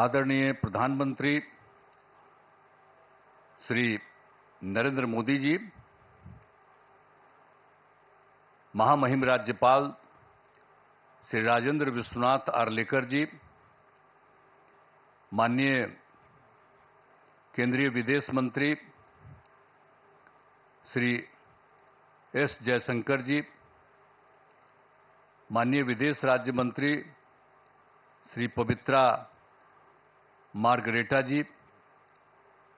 आदरणीय प्रधानमंत्री श्री नरेंद्र मोदी जी, महामहिम राज्यपाल श्री राजेंद्र विश्वनाथ आर्लेकर जी, माननीय केंद्रीय विदेश मंत्री श्री एस जयशंकर जी, माननीय विदेश राज्य मंत्री श्री पवित्रा मार्गरेटा जी,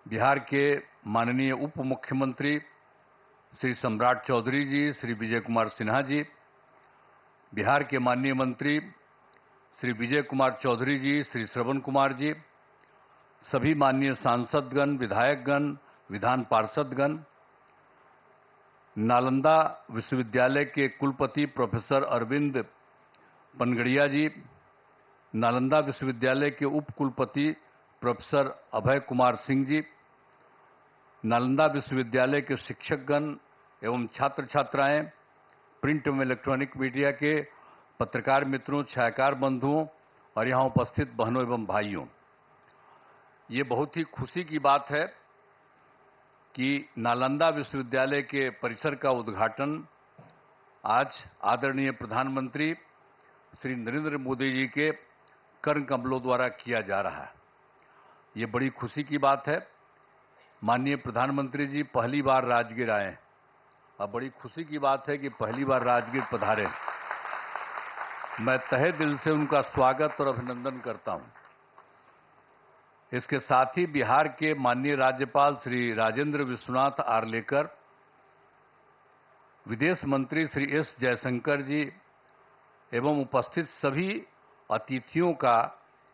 बिहार के माननीय उप मुख्यमंत्री श्री सम्राट चौधरी जी, श्री विजय कुमार सिन्हा जी, बिहार के माननीय मंत्री श्री विजय कुमार चौधरी जी, श्री श्रवण कुमार जी, सभी माननीय सांसदगण, विधायकगण, विधान पार्षदगण, नालंदा विश्वविद्यालय के कुलपति प्रोफेसर अरविंद पनगड़िया जी, नालंदा विश्वविद्यालय के उप कुलपति प्रोफेसर अभय कुमार सिंह जी, नालंदा विश्वविद्यालय के शिक्षकगण एवं छात्र छात्राएं, प्रिंट एवं इलेक्ट्रॉनिक मीडिया के पत्रकार मित्रों, छायाकार बंधुओं और यहां उपस्थित बहनों एवं भाइयों, ये बहुत ही खुशी की बात है कि नालंदा विश्वविद्यालय के परिसर का उद्घाटन आज आदरणीय प्रधानमंत्री श्री नरेंद्र मोदी जी के कर्ण कमलों द्वारा किया जा रहा है। ये बड़ी खुशी की बात है। माननीय प्रधानमंत्री जी पहली बार राजगीर आए हैं और बड़ी खुशी की बात है कि पहली बार राजगीर पधारे। मैं तहे दिल से उनका स्वागत और अभिनंदन करता हूं। इसके साथ ही बिहार के माननीय राज्यपाल श्री राजेंद्र विश्वनाथ आर्लेकर, विदेश मंत्री श्री एस जयशंकर जी एवं उपस्थित सभी अतिथियों का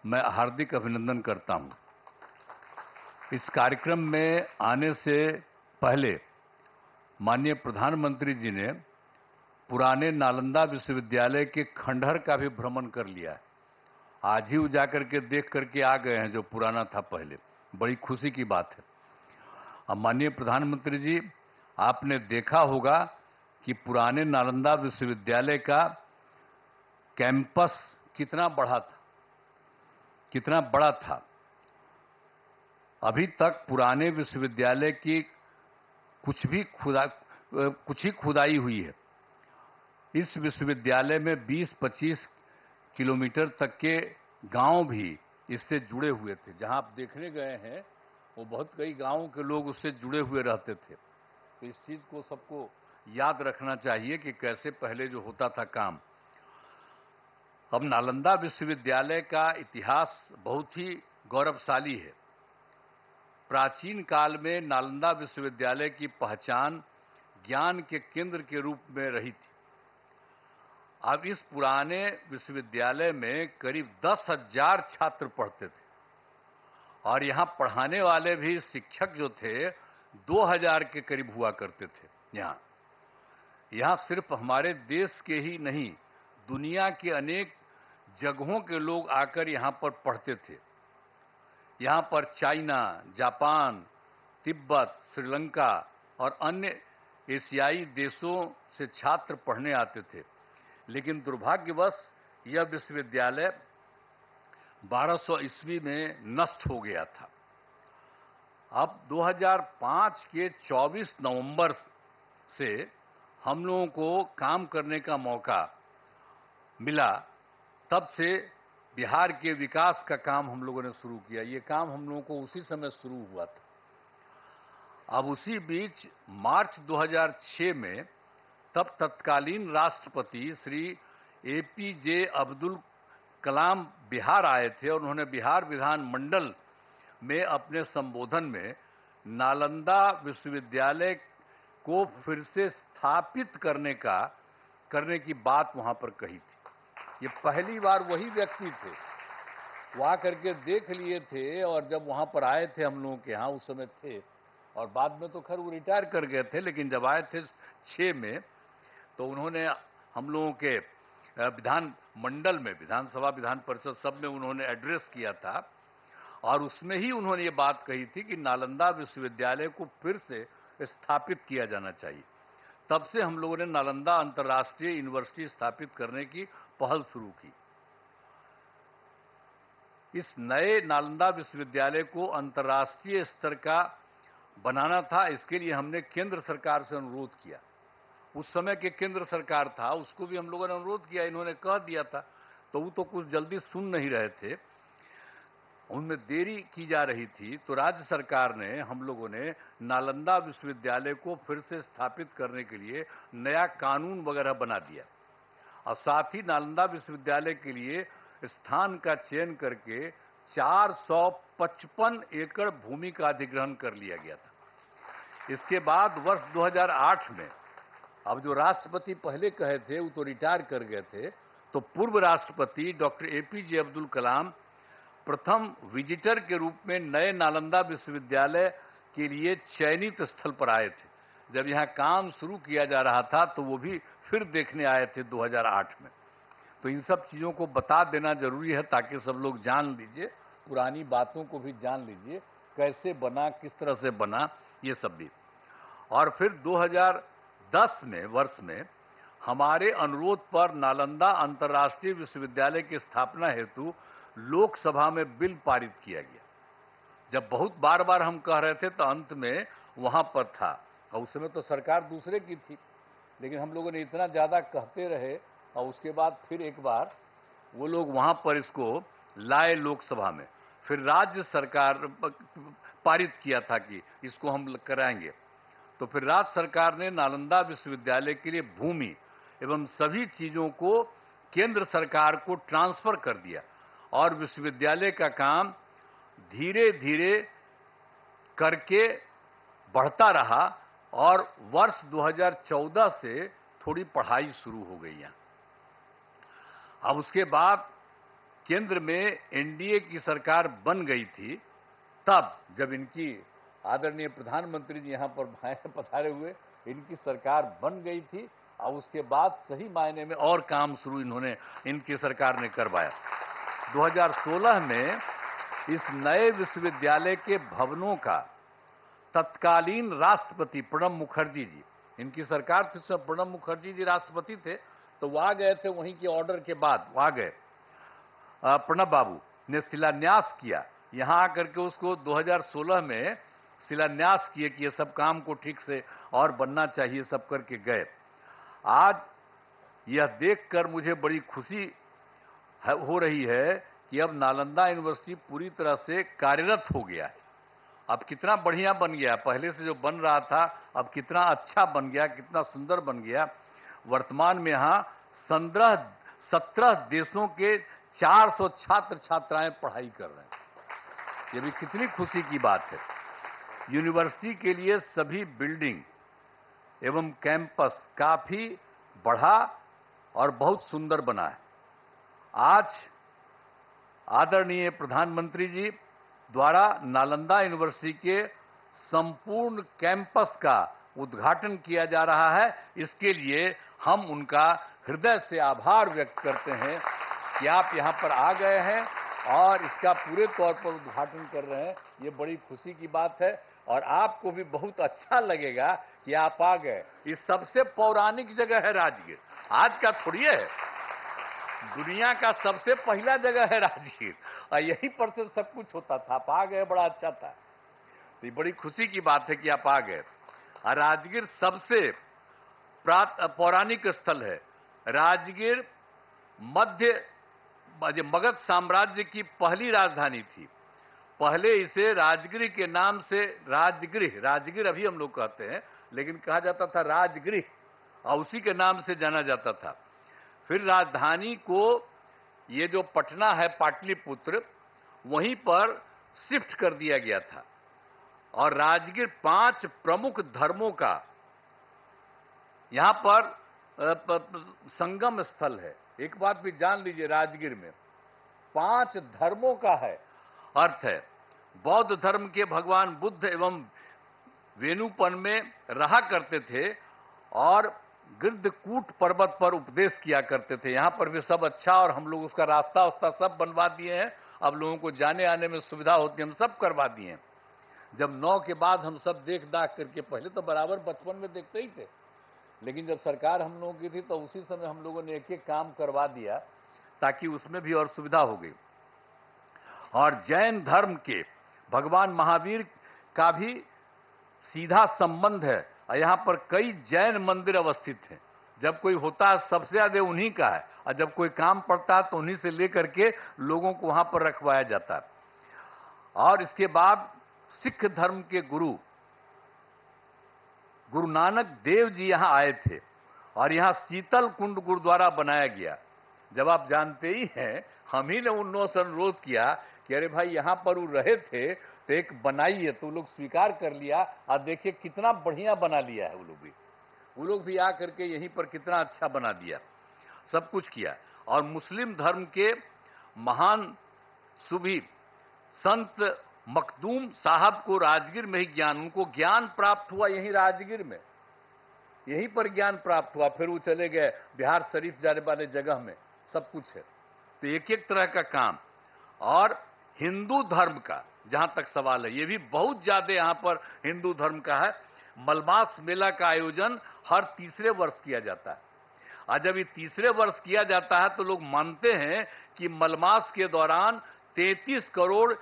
मैं हार्दिक अभिनंदन करता हूं। इस कार्यक्रम में आने से पहले माननीय प्रधानमंत्री जी ने पुराने नालंदा विश्वविद्यालय के खंडहर का भी भ्रमण कर लिया है। आज ही जाकर के देख करके आ गए हैं जो पुराना था पहले। बड़ी खुशी की बात है। अब माननीय प्रधानमंत्री जी, आपने देखा होगा कि पुराने नालंदा विश्वविद्यालय का कैंपस कितना बड़ा था। अभी तक पुराने विश्वविद्यालय की कुछ ही खुदाई हुई है। इस विश्वविद्यालय में 20-25 किलोमीटर तक के गांव भी इससे जुड़े हुए थे। जहां आप देखने गए हैं वो बहुत कई गांवों के लोग उससे जुड़े हुए रहते थे। तो इस चीज को सबको याद रखना चाहिए कि कैसे पहले जो होता था काम। अब नालंदा विश्वविद्यालय का इतिहास बहुत ही गौरवशाली है। प्राचीन काल में नालंदा विश्वविद्यालय की पहचान ज्ञान के केंद्र के रूप में रही थी। अब इस पुराने विश्वविद्यालय में करीब 10,000 छात्र पढ़ते थे और यहां पढ़ाने वाले भी शिक्षक जो थे 2,000 के करीब हुआ करते थे। यहां सिर्फ हमारे देश के ही नहीं, दुनिया के अनेक जगहों के लोग आकर यहां पर पढ़ते थे। यहां पर चाइना, जापान, तिब्बत, श्रीलंका और अन्य एशियाई देशों से छात्र पढ़ने आते थे। लेकिन दुर्भाग्यवश यह विश्वविद्यालय 1200 ईस्वी में नष्ट हो गया था। अब 2005 के 24 नवंबर से हम लोगों को काम करने का मौका मिला। तब से बिहार के विकास का काम हम लोगों ने शुरू किया। ये काम हम लोगों को उसी समय शुरू हुआ था। अब उसी बीच मार्च 2006 में तब तत्कालीन राष्ट्रपति श्री APJ अब्दुल कलाम बिहार आए थे और उन्होंने बिहार विधानमंडल में अपने संबोधन में नालंदा विश्वविद्यालय को फिर से स्थापित करने की बात वहां पर कही थी। ये पहली बार वही व्यक्ति थे, वो आकर के देख लिए थे और जब वहां पर आए थे हम लोगों के यहाँ उस समय थे और बाद में तो खैर वो रिटायर कर गए थे। लेकिन जब आए थे 6 में तो उन्होंने हम लोगों के विधान मंडल में, विधानसभा, विधान परिषद सब में उन्होंने एड्रेस किया था और उसमें ही उन्होंने ये बात कही थी कि नालंदा विश्वविद्यालय को फिर से स्थापित किया जाना चाहिए। तब से हम लोगों ने नालंदा अंतर्राष्ट्रीय यूनिवर्सिटी स्थापित करने की पहल शुरू की। इस नए नालंदा विश्वविद्यालय को अंतर्राष्ट्रीय स्तर का बनाना था। इसके लिए हमने केंद्र सरकार से अनुरोध किया। उस समय के केंद्र सरकार था, उसको भी हम लोगों ने अनुरोध किया, इन्होंने कह दिया था, तो वो तो कुछ जल्दी सुन नहीं रहे थे, उनमें देरी की जा रही थी। तो राज्य सरकार ने, हम लोगों ने नालंदा विश्वविद्यालय को फिर से स्थापित करने के लिए नया कानून वगैरह बना दिया और साथ ही नालंदा विश्वविद्यालय के लिए स्थान का चयन करके 455 एकड़ भूमि का अधिग्रहण कर लिया गया था। इसके बाद वर्ष 2008 में, अब जो राष्ट्रपति पहले कहे थे वो तो रिटायर कर गए थे, तो पूर्व राष्ट्रपति डॉक्टर एपीजे अब्दुल कलाम प्रथम विजिटर के रूप में नए नालंदा विश्वविद्यालय के लिए चयनित स्थल पर आए थे। जब यहाँ काम शुरू किया जा रहा था तो वो भी फिर देखने आए थे 2008 में। तो इन सब चीज़ों को बता देना जरूरी है ताकि सब लोग जान लीजिए, पुरानी बातों को भी जान लीजिए, कैसे बना, किस तरह से बना, ये सब भी। और फिर 2010 में वर्ष में हमारे अनुरोध पर नालंदा अंतर्राष्ट्रीय विश्वविद्यालय की स्थापना हेतु लोकसभा में बिल पारित किया गया। जब बहुत बार बार हम कह रहे थे तो अंत में वहां पर था, और उस समय तो सरकार दूसरे की थी, लेकिन हम लोगों ने इतना ज़्यादा कहते रहे और उसके बाद फिर एक बार वो लोग वहां पर इसको लाए लोकसभा में, फिर राज्य सरकार पारित किया था कि इसको हम कराएंगे। तो फिर राज्य सरकार ने नालंदा विश्वविद्यालय के लिए भूमि एवं सभी चीज़ों को केंद्र सरकार को ट्रांसफर कर दिया और विश्वविद्यालय का काम धीरे धीरे करके बढ़ता रहा और वर्ष 2014 से थोड़ी पढ़ाई शुरू हो गई यहाँ। अब उसके बाद केंद्र में एनडीए की सरकार बन गई थी, तब जब इनकी आदरणीय प्रधानमंत्री जी यहाँ पर पधारे हुए, इनकी सरकार बन गई थी और उसके बाद सही मायने में और काम शुरू इनकी सरकार ने करवाया। 2016 में इस नए विश्वविद्यालय के भवनों का तत्कालीन राष्ट्रपति प्रणब मुखर्जी जी, इनकी सरकार थी, प्रणब मुखर्जी जी राष्ट्रपति थे, तो वो आ गए थे, वहीं के ऑर्डर के बाद वो आ गए। प्रणब बाबू ने शिलान्यास किया, यहाँ आकर के उसको 2016 में शिलान्यास किए कि ये सब काम को ठीक से और बनना चाहिए, सब करके गए। आज यह देखकर मुझे बड़ी खुशी हो रही है कि अब नालंदा यूनिवर्सिटी पूरी तरह से कार्यरत हो गया है। अब कितना बढ़िया बन गया, पहले से जो बन रहा था अब कितना अच्छा बन गया, कितना सुंदर बन गया। वर्तमान में यहाँ 17 देशों के 400 छात्र छात्राएं पढ़ाई कर रहे हैं। ये भी कितनी खुशी की बात है। यूनिवर्सिटी के लिए सभी बिल्डिंग एवं कैंपस काफी बढ़ा और बहुत सुंदर बना है। आज आदरणीय प्रधानमंत्री जी द्वारा नालंदा यूनिवर्सिटी के संपूर्ण कैंपस का उद्घाटन किया जा रहा है। इसके लिए हम उनका हृदय से आभार व्यक्त करते हैं कि आप यहाँ पर आ गए हैं और इसका पूरे तौर पर उद्घाटन कर रहे हैं। ये बड़ी खुशी की बात है और आपको भी बहुत अच्छा लगेगा कि आप आ गए। इस सबसे पौराणिक जगह है राजगीर, आज का थोड़ी है, दुनिया का सबसे पहला जगह है राजगीर और यहीं पर से सब कुछ होता था। आप आ गए, बड़ा अच्छा था। तो ये बड़ी खुशी की बात है कि आप आ गए। और राजगीर सबसे पौराणिक स्थल है। राजगीर मगध साम्राज्य की पहली राजधानी थी। पहले इसे राजगृह के नाम से राजगीर अभी हम लोग कहते हैं, लेकिन कहा जाता था राजगृह और उसी के नाम से जाना जाता था। फिर राजधानी को ये जो पटना है पाटलिपुत्र, वहीं पर शिफ्ट कर दिया गया था और राजगीर 5 प्रमुख धर्मों का यहां पर संगम स्थल है। एक बात भी जान लीजिए, राजगीर में 5 धर्मों का है अर्थ है। बौद्ध धर्म के भगवान बुद्ध एवं वेणुपन में रहा करते थे और गिरधकूट पर्वत पर उपदेश किया करते थे। यहाँ पर भी सब अच्छा, और हम लोग उसका रास्ता सब बनवा दिए हैं। अब लोगों को जाने आने में सुविधा होती है, हम सब करवा दिए हैं। जब 9 के बाद हम सब देख दाख करके, पहले तो बराबर बचपन में देखते ही थे, लेकिन जब सरकार हम लोगों की थी तो उसी समय हम लोगों ने एक एक काम करवा दिया ताकि उसमें भी और सुविधा हो गई। और जैन धर्म के भगवान महावीर का भी सीधा संबंध है। यहाँ पर कई जैन मंदिर अवस्थित हैं। जब कोई होता है सबसे ज्यादा उन्हीं का है, और जब कोई काम पड़ता है तो उन्हीं से लेकर के लोगों को वहां पर रखवाया जाता है। और इसके बाद सिख धर्म के गुरु नानक देव जी यहां आए थे, और यहां शीतल कुंड गुरुद्वारा बनाया गया। जब आप जानते ही हैं, हम ही ने उनसे अनुरोध किया कि अरे भाई यहां पर वो रहे थे तो एक बनाइए, तो लोग स्वीकार कर लिया। और देखिए कितना बढ़िया बना लिया है वो लोग भी आकर के यहीं पर कितना अच्छा बना दिया, सब कुछ किया। और मुस्लिम धर्म के महान सुभी संत मखदूम साहब को राजगीर में ही उनको ज्ञान प्राप्त हुआ, यहीं राजगीर में, यहीं पर ज्ञान प्राप्त हुआ। फिर वो चले गए बिहार शरीफ जाने वाले जगह में, सब कुछ है। तो एक एक तरह का काम। और हिंदू धर्म का जहां तक सवाल है, ये भी बहुत ज्यादा यहां पर हिंदू धर्म का है। मलमास मेला का आयोजन हर तीसरे वर्ष किया जाता है, और जब ये तीसरे वर्ष किया जाता है तो लोग मानते हैं कि मलमास के दौरान 33 करोड़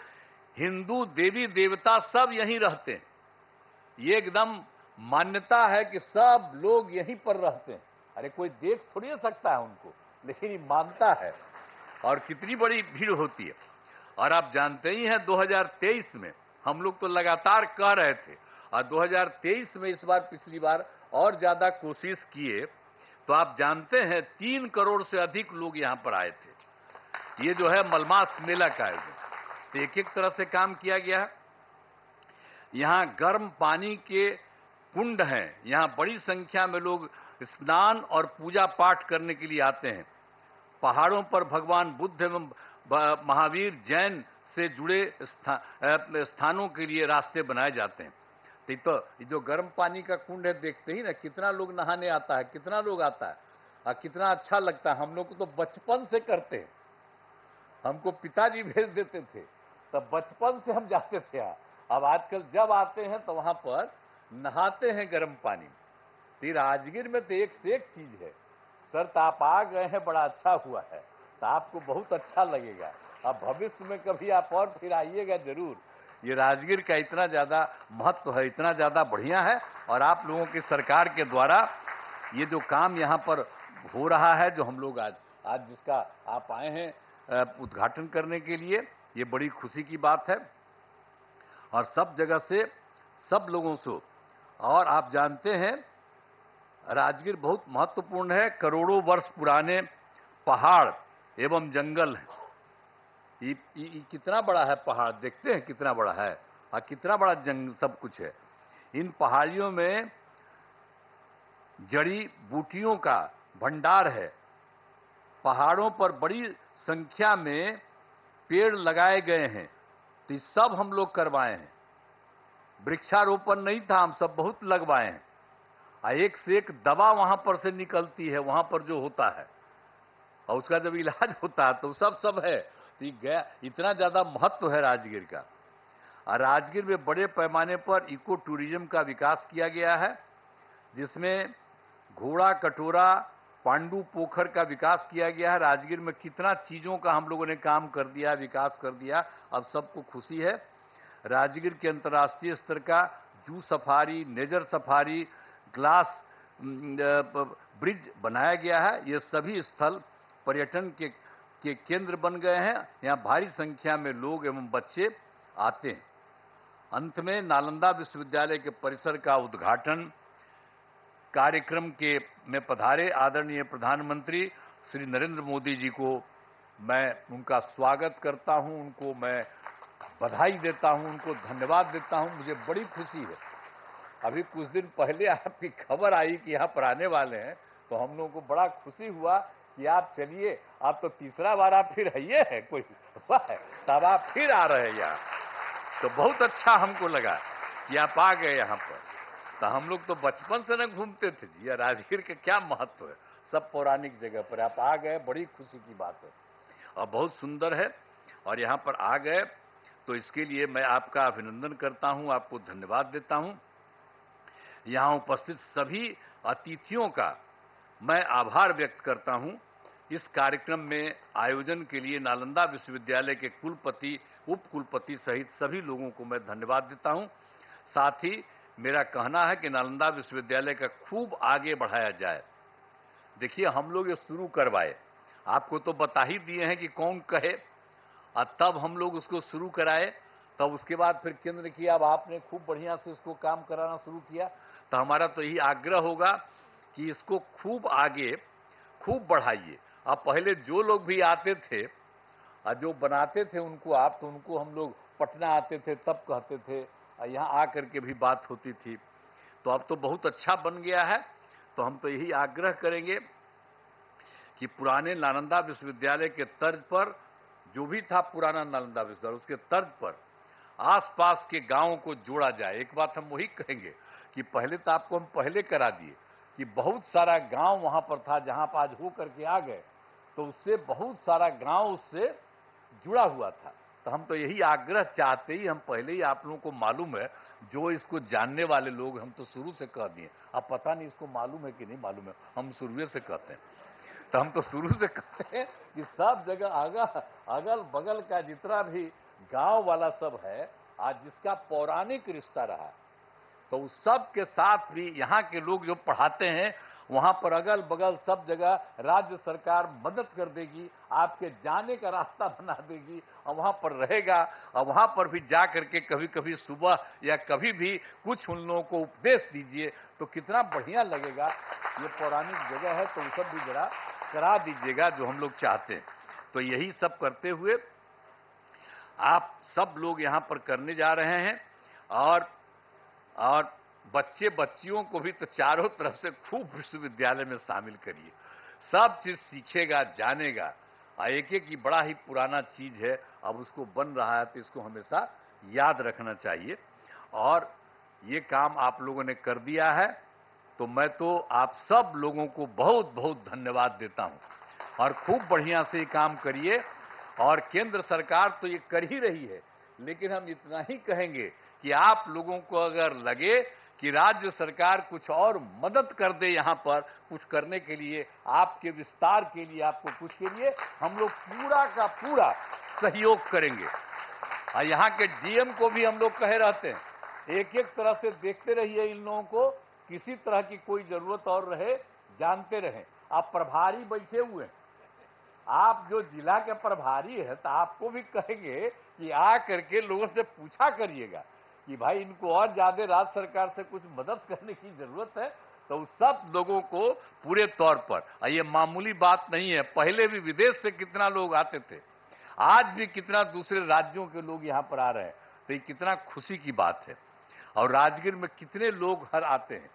हिंदू देवी देवता सब यहीं रहते हैं। ये एकदम मान्यता है कि सब लोग यहीं पर रहते हैं। अरे कोई देख थोड़ी ना सकता है उनको, लेकिन ये मानता है। और कितनी बड़ी भीड़ होती है। और आप जानते ही हैं 2023 में हम लोग तो लगातार कह रहे थे, और 2023 में इस बार पिछली बार और ज्यादा कोशिश किए, तो आप जानते हैं 3 करोड़ से अधिक लोग यहां पर आए थे। ये जो है मलमास मेला का आयोजन, तो एक एक तरह से काम किया गया है। यहां गर्म पानी के कुंड हैं, यहां बड़ी संख्या में लोग स्नान और पूजा पाठ करने के लिए आते हैं। पहाड़ों पर भगवान बुद्ध एवं महावीर जैन से जुड़े स्थानों के लिए रास्ते बनाए जाते हैं। तो ये जो गर्म पानी का कुंड है, देखते ही ना कितना लोग नहाने आता है, कितना लोग आता है, और कितना अच्छा लगता है। हम लोग को तो बचपन से करते हैं, हमको पिताजी भेज देते थे, तब बचपन से हम जाते थे। अब आजकल जब आते हैं तो वहां पर नहाते हैं गर्म पानी। तो राजगीर में तो एक से एक चीज है। सर तो आप आ गए हैं, बड़ा अच्छा हुआ है, तो आपको बहुत अच्छा लगेगा। अब भविष्य में कभी आप और फिर आइएगा जरूर। ये राजगीर का इतना ज्यादा महत्व है, इतना ज्यादा बढ़िया है। और आप लोगों की सरकार के द्वारा ये जो काम यहाँ पर हो रहा है, जो हम लोग आज जिसका आप आए हैं उद्घाटन करने के लिए, ये बड़ी खुशी की बात है। और सब जगह से सब लोगों से, और आप जानते हैं राजगीर बहुत महत्वपूर्ण है। करोड़ों वर्ष पुराने पहाड़ एवं जंगल है। ये कितना बड़ा है पहाड़, देखते हैं कितना बड़ा है, और कितना बड़ा जंगल सब कुछ है। इन पहाड़ियों में जड़ी बूटियों का भंडार है। पहाड़ों पर बड़ी संख्या में पेड़ लगाए गए हैं, तो ये सब हम लोग करवाए हैं। वृक्षारोपण नहीं था, हम सब बहुत लगवाए हैं। एक से एक दवा वहां पर से निकलती है, वहां पर जो होता है, और उसका जब इलाज होता है तो सब है। तो गया इतना ज्यादा महत्व है राजगीर का। और राजगीर में बड़े पैमाने पर इको टूरिज्म का विकास किया गया है, जिसमें घोड़ा कटोरा पांडु पोखर का विकास किया गया है। राजगीर में कितना चीजों का हम लोगों ने काम कर दिया, विकास कर दिया, अब सबको खुशी है। राजगीर के अंतर्राष्ट्रीय स्तर का zoo safari, nature safari, glass bridge बनाया गया है। ये सभी स्थल पर्यटन के केंद्र बन गए हैं। यहाँ भारी संख्या में लोग एवं बच्चे आते हैं। अंत में नालंदा विश्वविद्यालय के परिसर का उद्घाटन कार्यक्रम के में पधारे आदरणीय प्रधानमंत्री श्री नरेंद्र मोदी जी को मैं उनका स्वागत करता हूं, उनको मैं बधाई देता हूं, उनको धन्यवाद देता हूं। मुझे बड़ी खुशी है। अभी कुछ दिन पहले आपकी खबर आई कि यहाँ पर आने वाले हैं, तो हम लोगों को बड़ा खुशी हुआ कि आप चलिए, आप तो तीसरा बार आप फिर आइए है कोई है, तब आप फिर आ रहे हैं यहाँ, तो बहुत अच्छा हमको लगा कि आप आ गए यहाँ पर। तो हम लोग तो बचपन से न घूमते थे जी, राजगीर का क्या महत्व है, सब पौराणिक जगह पर आप आ गए, बड़ी खुशी की बात है और बहुत सुंदर है। और यहाँ पर आ गए तो इसके लिए मैं आपका अभिनंदन करता हूँ, आपको धन्यवाद देता हूँ। यहाँ उपस्थित सभी अतिथियों का मैं आभार व्यक्त करता हूँ इस कार्यक्रम में आयोजन के लिए नालंदा विश्वविद्यालय के कुलपति, उप कुलपति सहित सभी लोगों को मैं धन्यवाद देता हूं। साथ ही मेरा कहना है कि नालंदा विश्वविद्यालय का खूब आगे बढ़ाया जाए। देखिए, हम लोग ये शुरू करवाए, आपको तो बता ही दिए हैं कि कौन कहे, और तब हम लोग उसको शुरू कराए, तब उसके बाद फिर केंद्र ने किया, अब आपने खूब बढ़िया से इसको काम कराना शुरू किया। तो हमारा तो यही आग्रह होगा कि इसको खूब आगे खूब बढ़ाइए। अब पहले जो लोग भी आते थे और जो बनाते थे उनको आप, तो उनको हम लोग पटना आते थे तब कहते थे, और यहाँ आकर के भी बात होती थी। तो अब तो बहुत अच्छा बन गया है। तो हम तो यही आग्रह करेंगे कि पुराने नालंदा विश्वविद्यालय के तर्ज पर, जो भी था पुराना नालंदा विश्वविद्यालय, उसके तर्ज पर आसपास के गांवों को जोड़ा जाए। एक बात हम वही कहेंगे कि पहले तो आपको हम पहले करा दिए कि बहुत सारा गांव वहां पर था, जहां पर आज हो करके आ गए, तो उससे बहुत सारा गांव उससे जुड़ा हुआ था। तो हम तो यही आग्रह चाहते ही, हम पहले ही आप लोगों को मालूम है, जो इसको जानने वाले लोग, हम तो शुरू से कह दिए। अब पता नहीं इसको मालूम है कि नहीं मालूम है, हम शुरू से कहते हैं। तो हम तो शुरू से कहते हैं कि सब जगह अगल बगल का जितना भी गांव वाला सब है, आज जिसका पौराणिक रिश्ता रहा, तो उस सब के साथ भी यहाँ के लोग जो पढ़ाते हैं, वहां पर अगल बगल सब जगह राज्य सरकार मदद कर देगी, आपके जाने का रास्ता बना देगी, और वहां पर रहेगा। और वहां पर भी जा करके कभी कभी सुबह या कभी भी कुछ उन लोगों को उपदेश दीजिए, तो कितना बढ़िया लगेगा। ये पौराणिक जगह है, तो वो सब भी जरा करा दीजिएगा जो हम लोग चाहते हैं। तो यही सब करते हुए आप सब लोग यहाँ पर करने जा रहे हैं, और बच्चे बच्चियों को भी तो चारों तरफ से खूब विश्वविद्यालय में शामिल करिए। सब चीज सीखेगा, जानेगा। एक एक ही बड़ा ही पुराना चीज है, अब उसको बन रहा है, तो इसको हमेशा याद रखना चाहिए। और ये काम आप लोगों ने कर दिया है, तो मैं तो आप सब लोगों को बहुत बहुत धन्यवाद देता हूं। और खूब बढ़िया से ये काम करिए। और केंद्र सरकार तो ये कर ही रही है, लेकिन हम इतना ही कहेंगे कि आप लोगों को अगर लगे कि राज्य सरकार कुछ और मदद कर दे, यहाँ पर कुछ करने के लिए, आपके विस्तार के लिए, आपको कुछ के लिए, हम लोग पूरा का पूरा सहयोग करेंगे। और यहाँ के डीएम को भी हम लोग कहे रहते हैं, एक एक तरह से देखते रहिए इन लोगों को, किसी तरह की कोई जरूरत और रहे, जानते रहें। आप प्रभारी बैठे हुए हैं, आप जो जिला के प्रभारी है, तो आपको भी कहेंगे कि आ करके लोगों से पूछा करिएगा कि भाई इनको और ज्यादा राज्य सरकार से कुछ मदद करने की जरूरत है। तो सब लोगों को पूरे तौर पर, ये मामूली बात नहीं है, पहले भी विदेश से कितना लोग आते थे, आज भी कितना दूसरे राज्यों के लोग यहाँ पर आ रहे हैं, तो ये कितना खुशी की बात है। और राजगीर में कितने लोग हर आते हैं,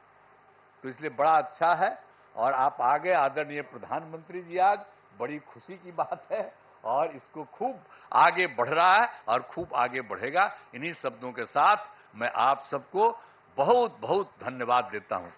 तो इसलिए बड़ा अच्छा है। और आप आ गए, आदरणीय प्रधानमंत्री जी, आज बड़ी खुशी की बात है। और इसको खूब आगे बढ़ रहा है और खूब आगे बढ़ेगा। इन्हीं शब्दों के साथ मैं आप सबको बहुत बहुत धन्यवाद देता हूं।